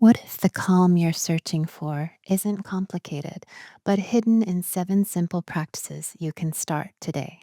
What if the calm you're searching for isn't complicated, but hidden in 7 simple practices you can start today?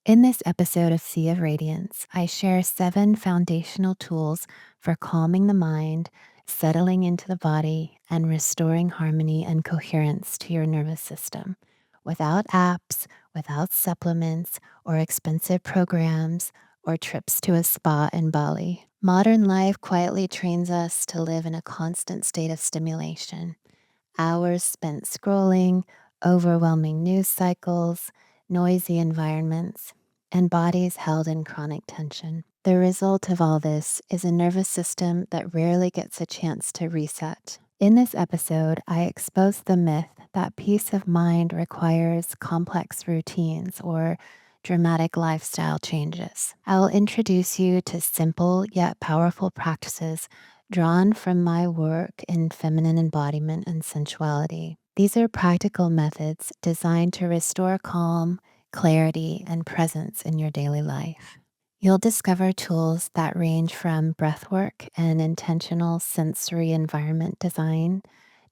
In this episode of Sea of Radiance, I share 7 foundational tools for calming the mind, settling into the body, and restoring harmony and coherence to your nervous system. Without apps, without supplements, or expensive programs, or trips to a spa in Bali. Modern life quietly trains us to live in a constant state of stimulation. Hours spent scrolling, overwhelming news cycles, noisy environments, and bodies held in chronic tension. The result of all this is a nervous system that rarely gets a chance to reset. In this episode, I expose the myth that peace of mind requires complex routines or dramatic lifestyle changes. I'll introduce you to simple yet powerful practices drawn from my work in feminine embodiment and sensuality. These are practical methods designed to restore calm, clarity, and presence in your daily life. You'll discover tools that range from breathwork and intentional sensory environment design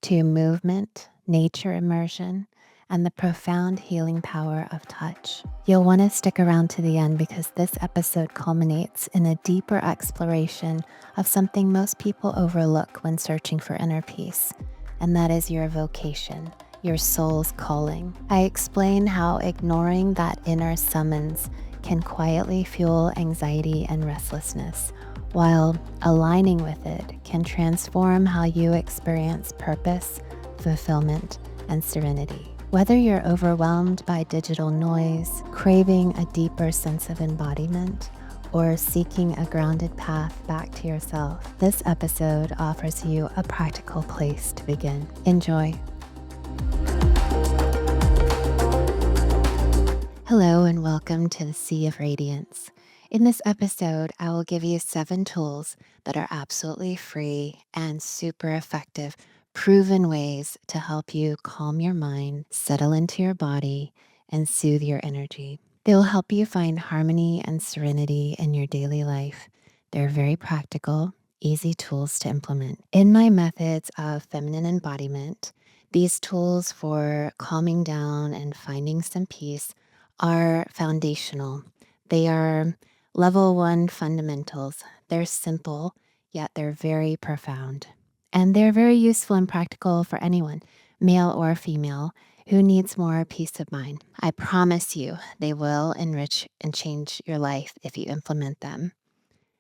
to movement, nature immersion, and the profound healing power of touch. You'll want to stick around to the end because this episode culminates in a deeper exploration of something most people overlook when searching for inner peace, and that is your vocation, your soul's calling. I explain how ignoring that inner summons can quietly fuel anxiety and restlessness, while aligning with it can transform how you experience purpose, fulfillment, and serenity. Whether you're overwhelmed by digital noise, craving a deeper sense of embodiment, or seeking a grounded path back to yourself, this episode offers you a practical place to begin. Enjoy. Hello and welcome to the Sea of Radiance. In this episode, I will give you 7 tools that are absolutely free and super effective, proven ways to help you calm your mind, settle into your body, and soothe your energy. They'll help you find harmony and serenity in your daily life. They're very practical, easy tools to implement. In my methods of feminine embodiment, these tools for calming down and finding some peace are foundational. They are level 1 fundamentals. They're simple, yet they're very profound. And they're very useful and practical for anyone, male or female, who needs more peace of mind. I promise you they will enrich and change your life if you implement them.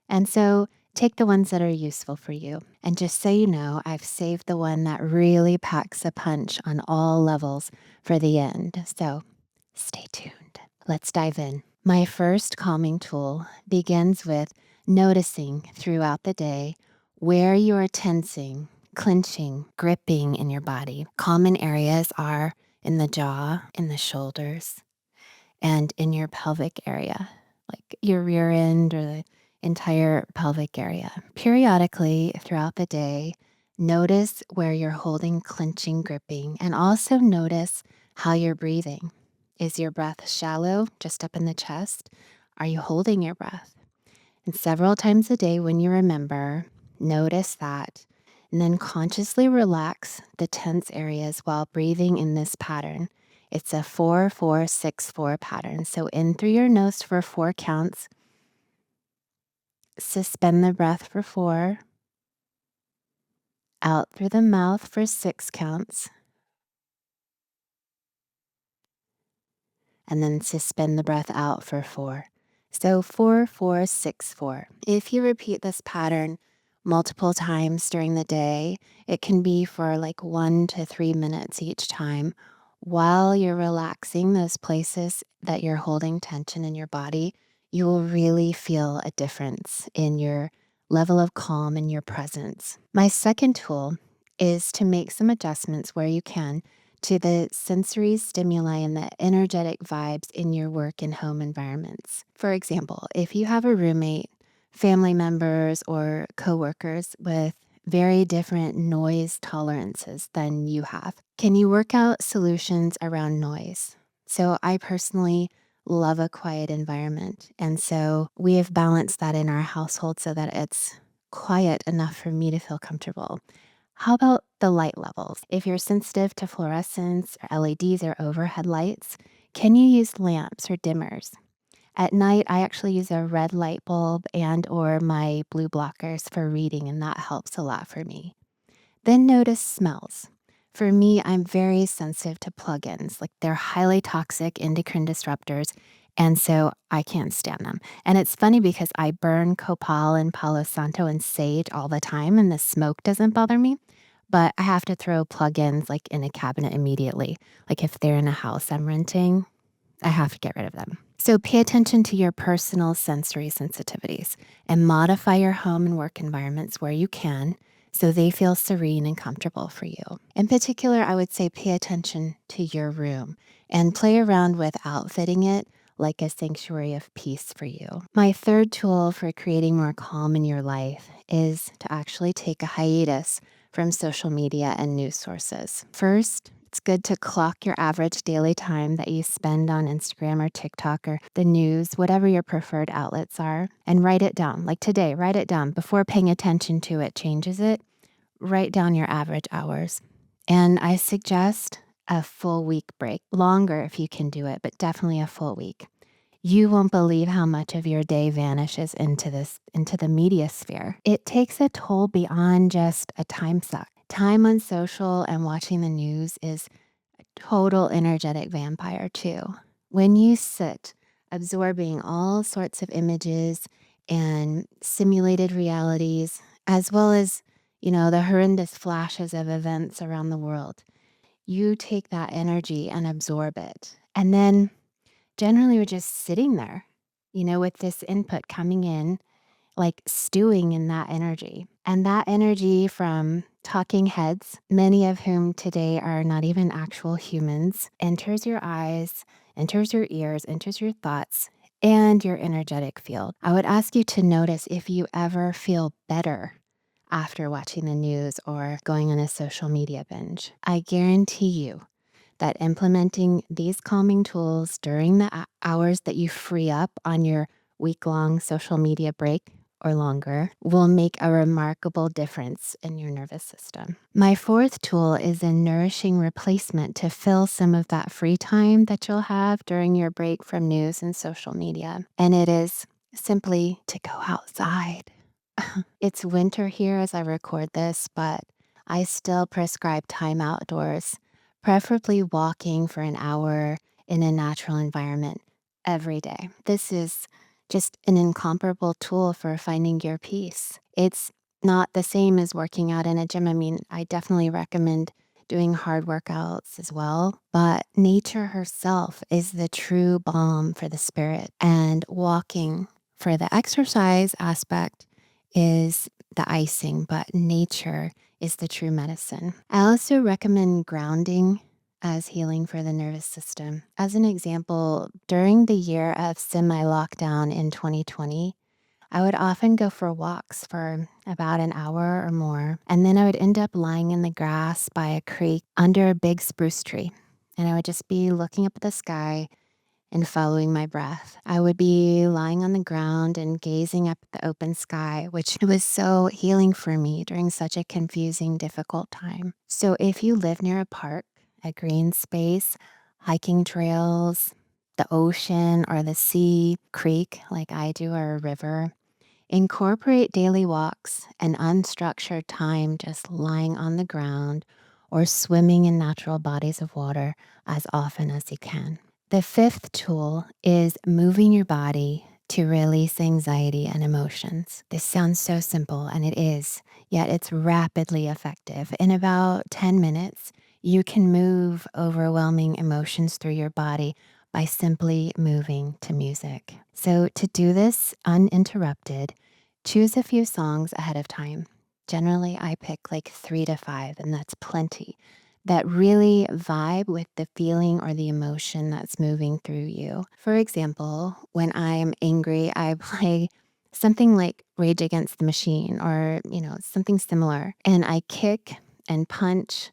And so take the ones that are useful for you. And just so you know, I've saved the one that really packs a punch on all levels for the end. So stay tuned. Let's dive in. My first calming tool begins with noticing throughout the day where you are tensing, clenching, gripping in your body. Common areas are in the jaw, in the shoulders, and in your pelvic area, like your rear end or the entire pelvic area. Periodically throughout the day, notice where you're holding, clenching, gripping, and also notice how you're breathing. Is your breath shallow, just up in the chest? Are you holding your breath? And several times a day when you remember, notice that, and then consciously relax the tense areas while breathing in this pattern. It's a 4-4-6-4 pattern. So in through your nose for 4 counts, suspend the breath for 4, out through the mouth for 6 counts, and then suspend the breath out for 4. So 4-4-6-4. If you repeat this pattern multiple times during the day, it can be for like 1 to 3 minutes each time while you're relaxing those places that you're holding tension in your body. You will really feel a difference in your level of calm and your presence. My second tool is to make some adjustments where you can to the sensory stimuli and the energetic vibes in your work and home environments. For example, if you have a roommate, family members, or coworkers with very different noise tolerances than you have, can you work out solutions around noise? So I personally love a quiet environment. And so we have balanced that in our household so that it's quiet enough for me to feel comfortable. How about the light levels? If you're sensitive to fluorescence or LEDs or overhead lights, can you use lamps or dimmers? At night, I actually use a red light bulb and or my blue blockers for reading, and that helps a lot for me. Then notice smells. For me, I'm very sensitive to plugins. Like they're highly toxic endocrine disruptors, and so I can't stand them. And it's funny because I burn copal and palo santo and sage all the time, and the smoke doesn't bother me. But I have to throw plugins like in a cabinet immediately. Like if they're in a house I'm renting, I have to get rid of them. So pay attention to your personal sensory sensitivities and modify your home and work environments where you can so they feel serene and comfortable for you. In particular, I would say pay attention to your room and play around with outfitting it like a sanctuary of peace for you. My third tool for creating more calm in your life is to actually take a hiatus from social media and news sources. First, it's good to clock your average daily time that you spend on Instagram or TikTok or the news, whatever your preferred outlets are, and write it down. Like today, write it down before paying attention to it changes it. Write down your average hours. And I suggest a full week break, longer if you can do it, but definitely a full week. You won't believe how much of your day vanishes into the media sphere. It takes a toll beyond just a time suck. Time on social and watching the news is a total energetic vampire too. When you sit absorbing all sorts of images and simulated realities, as well as, the horrendous flashes of events around the world, you take that energy and absorb it. And then generally we're just sitting there, with this input coming in, like stewing in that energy. And that energy from talking heads, many of whom today are not even actual humans, enters your eyes, enters your ears, enters your thoughts, and your energetic field. I would ask you to notice if you ever feel better after watching the news or going on a social media binge. I guarantee you that implementing these calming tools during the hours that you free up on your week-long social media break or longer will make a remarkable difference in your nervous system. My fourth tool is a nourishing replacement to fill some of that free time that you'll have during your break from news and social media. And it is simply to go outside. It's winter here as I record this, but I still prescribe time outdoors, preferably walking for an hour in a natural environment every day. This is just an incomparable tool for finding your peace. It's not the same as working out in a gym. I mean, I definitely recommend doing hard workouts as well, but nature herself is the true balm for the spirit, and walking for the exercise aspect is the icing, but nature is the true medicine. I also recommend grounding as healing for the nervous system. As an example, during the year of semi-lockdown in 2020, I would often go for walks for about an hour or more, and then I would end up lying in the grass by a creek under a big spruce tree. And I would just be looking up at the sky and following my breath. I would be lying on the ground and gazing up at the open sky, which was so healing for me during such a confusing, difficult time. So if you live near a park, a green space, hiking trails, the ocean or the sea, creek like I do, or a river, incorporate daily walks and unstructured time just lying on the ground or swimming in natural bodies of water as often as you can. The fifth tool is moving your body to release anxiety and emotions. This sounds so simple, and it is, yet it's rapidly effective. In about 10 minutes, you can move overwhelming emotions through your body by simply moving to music. So to do this uninterrupted, choose a few songs ahead of time. Generally, I pick like 3 to 5, and that's plenty, that really vibe with the feeling or the emotion that's moving through you. For example, when I'm angry, I play something like Rage Against the Machine or, something similar. And I kick and punch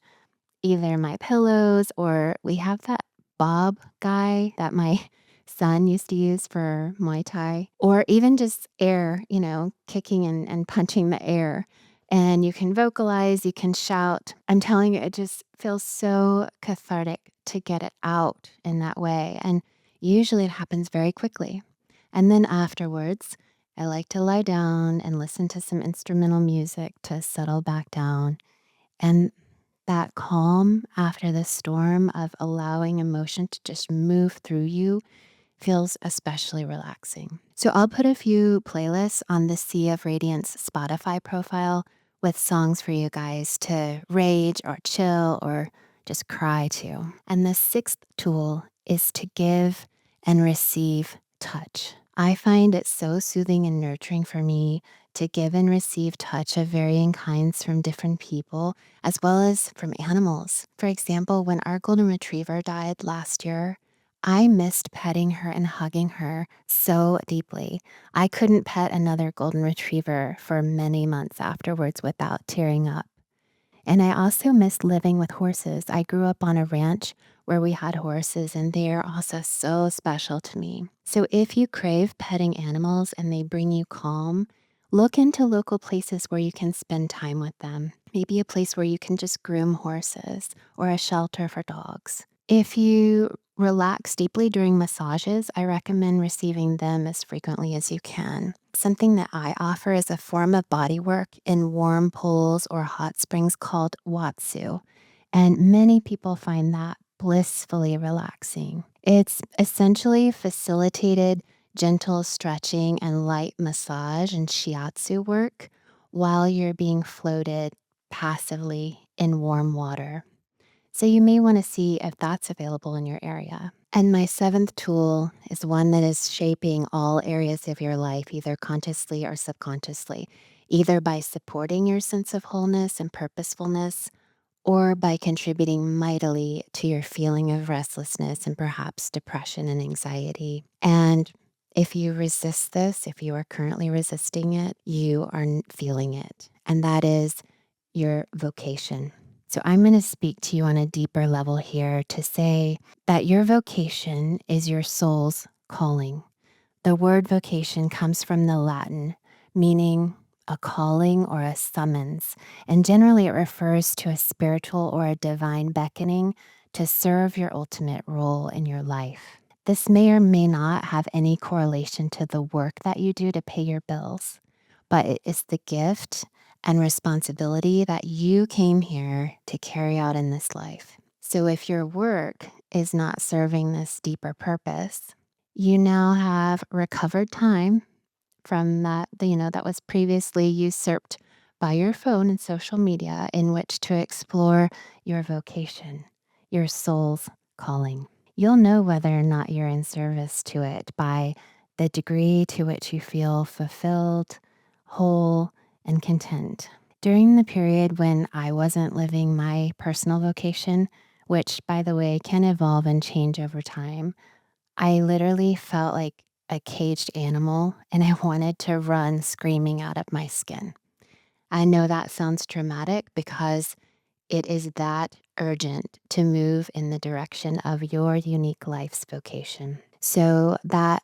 either my pillows, or we have that Bob guy that my son used to use for Muay Thai, or even just air, kicking and punching the air. And you can vocalize, you can shout. I'm telling you, it just feels so cathartic to get it out in that way. And usually it happens very quickly. And then afterwards, I like to lie down and listen to some instrumental music to settle back down. And that calm after the storm of allowing emotion to just move through you feels especially relaxing. So I'll put a few playlists on the Sea of Radiance Spotify profile with songs for you guys to rage or chill or just cry to. And the sixth tool is to give and receive touch. I find it so soothing and nurturing for me to give and receive touch of varying kinds from different people, as well as from animals. For example, when our golden retriever died last year, I missed petting her and hugging her so deeply. I couldn't pet another golden retriever for many months afterwards without tearing up. And I also missed living with horses. I grew up on a ranch where we had horses, and they are also so special to me. So if you crave petting animals and they bring you calm, look into local places where you can spend time with them. Maybe a place where you can just groom horses or a shelter for dogs. If you relax deeply during massages, I recommend receiving them as frequently as you can. Something that I offer is a form of body work in warm pools or hot springs called Watsu. And many people find that blissfully relaxing. It's essentially facilitated gentle stretching and light massage and shiatsu work while you're being floated passively in warm water. So you may want to see if that's available in your area. And my seventh tool is one that is shaping all areas of your life, either consciously or subconsciously, either by supporting your sense of wholeness and purposefulness, or by contributing mightily to your feeling of restlessness and perhaps depression and anxiety. And if you resist this, if you are currently resisting it, you are feeling it. And that is your vocation. So I'm going to speak to you on a deeper level here to say that your vocation is your soul's calling. The word vocation comes from the Latin, meaning a calling or a summons, and generally it refers to a spiritual or a divine beckoning to serve your ultimate role in your life. This may or may not have any correlation to the work that you do to pay your bills, but it is the gift and responsibility that you came here to carry out in this life. So if your work is not serving this deeper purpose, you now have recovered time from that was previously usurped by your phone and social media in which to explore your vocation, your soul's calling. You'll know whether or not you're in service to it by the degree to which you feel fulfilled, whole, and content. During the period when I wasn't living my personal vocation, which, by the way, can evolve and change over time, I literally felt like a caged animal and I wanted to run screaming out of my skin. I know that sounds dramatic because it is that urgent to move in the direction of your unique life's vocation. So that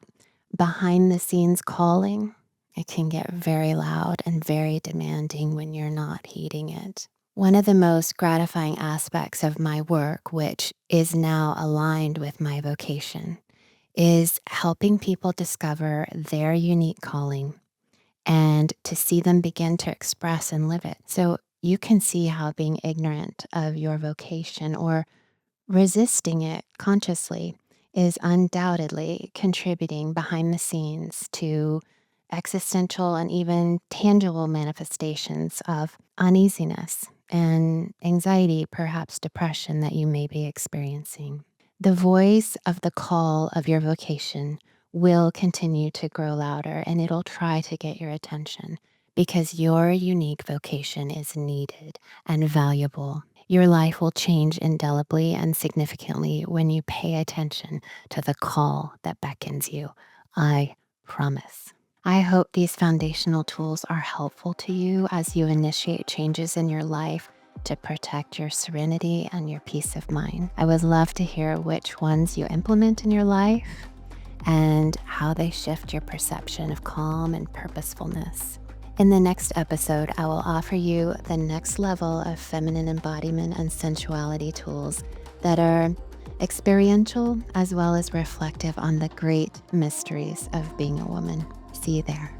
behind the scenes calling, it can get very loud and very demanding when you're not heeding it. One of the most gratifying aspects of my work, which is now aligned with my vocation, is helping people discover their unique calling and to see them begin to express and live it. So you can see how being ignorant of your vocation or resisting it consciously is undoubtedly contributing behind the scenes to existential and even tangible manifestations of uneasiness and anxiety, perhaps depression that you may be experiencing. The voice of the call of your vocation will continue to grow louder and it'll try to get your attention because your unique vocation is needed and valuable. Your life will change indelibly and significantly when you pay attention to the call that beckons you. I promise. I hope these foundational tools are helpful to you as you initiate changes in your life to protect your serenity and your peace of mind. I would love to hear which ones you implement in your life and how they shift your perception of calm and purposefulness. In the next episode, I will offer you the next level of feminine embodiment and sensuality tools that are experiential as well as reflective on the great mysteries of being a woman. See you there.